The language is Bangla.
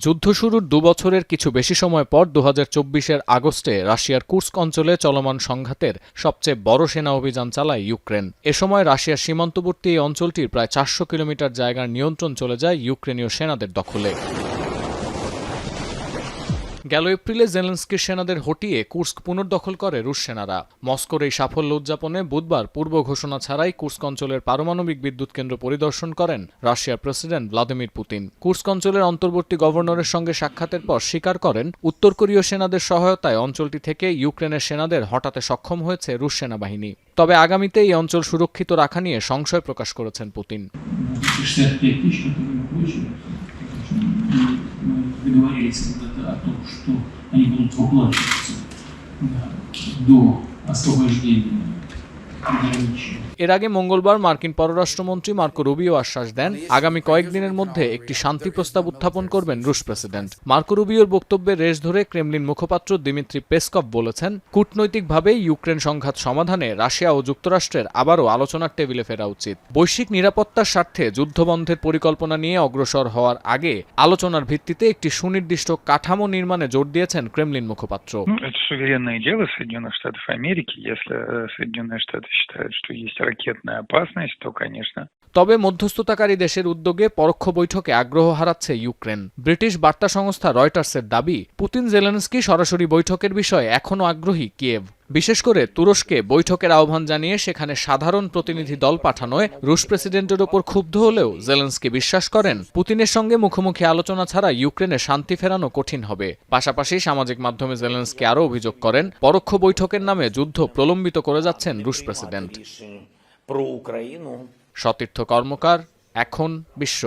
যুদ্ধ শুরুর ২ বছরের কিছু বেশি সময় পর ২০২৪-এর আগস্টে রাশিয়ার কুর্স্ক অঞ্চলে চলমান সংঘাতের সবচেয়ে বড় সেনা অভিযান চালায় ইউক্রেন। এ সময় রাশিয়ার সীমান্তবর্তী এই অঞ্চলটির প্রায় ৪০০ কিলোমিটার জায়গার নিয়ন্ত্রণ চলে যায় ইউক্রেনীয় সেনাদের দখলে। গেল এপ্রিলে জেলেনস্কির সেনাদের হটিয়ে কুর্স্ক পুনর্দখল করে রুশ সেনারা। মস্কোর এই সাফল্য উদযাপনে বুধবার পূর্ব ঘোষণা ছাড়াই কুর্স্ক অঞ্চলের পারমাণবিক বিদ্যুৎ কেন্দ্র পরিদর্শন করেন রাশিয়ার প্রেসিডেন্ট ভ্লাদিমির পুতিন। কুর্স্ক অঞ্চলের অন্তর্বর্তী গভর্নরের সঙ্গে সাক্ষাতের পর স্বীকার করেন, উত্তর কোরীয় সেনাদের সহায়তায় অঞ্চলটি থেকে ইউক্রেনের সেনাদের হটাতে সক্ষম হয়েছে রুশ সেনাবাহিনী। তবে আগামীতে এই অঞ্চল সুরক্ষিত রাখা নিয়ে সংশয় প্রকাশ করেছেন পুতিন। Договорились когда-то о том, что они будут выплачиваться до освобождения границы. এর আগে মঙ্গলবার মার্কিন পররাষ্ট্রমন্ত্রী মার্কো রুবিও আশ্বাস দেন, আগামী কয়েকদিনের মধ্যে একটি শান্তি প্রস্তাব উত্থাপন করবেন রুশ প্রেসিডেন্ট। মার্কো রুবিওর বক্তব্যের রেশ ধরে ক্রেমলিন মুখপাত্র দিমিত্রি পেসকভ বলেছেন, কূটনৈতিকভাবে ইউক্রেন সংঘাত সমাধানে রাশিয়া ও যুক্তরাষ্ট্রের আবারও আলোচনার টেবিলে ফেরা উচিত। বৈশ্বিক নিরাপত্তার স্বার্থে যুদ্ধবন্ধের পরিকল্পনা নিয়ে অগ্রসর হওয়ার আগে আলোচনার ভিত্তিতে একটি সুনির্দিষ্ট কাঠামো নির্মাণে জোর দিয়েছেন ক্রেমলিন মুখপাত্র। Ракетная опасность, то, конечно. তবে মধ্যস্থতাকারী দেশের উদ্যোগে পরোক্ষ বৈঠকে আগ্রহ হারাচ্ছে ইউক্রেন। ব্রিটিশ বার্তা সংস্থা রয়টার্সের দাবি, পুতিন জেলেনস্কি সরাসরি বৈঠকের বিষয়ে এখনও আগ্রহী কিয়েভ। বিশেষ করে তুরস্কে বৈঠকের আহ্বান জানিয়ে সেখানে সাধারণ প্রতিনিধি দল পাঠানোয় রুশ প্রেসিডেন্টের ওপর ক্ষুব্ধ হলেও জেলেনস্কি বিশ্বাস করেন, পুতিনের সঙ্গে মুখোমুখি আলোচনা ছাড়া ইউক্রেনে শান্তি ফেরানো কঠিন হবে। পাশাপাশি সামাজিক মাধ্যমে জেলেনস্কি আরও অভিযোগ করেন, পরোক্ষ বৈঠকের নামে যুদ্ধ প্রলম্বিত করে যাচ্ছেন রুশ প্রেসিডেন্ট। সতীর্থ কর্মকার, এখন বিশ্ব।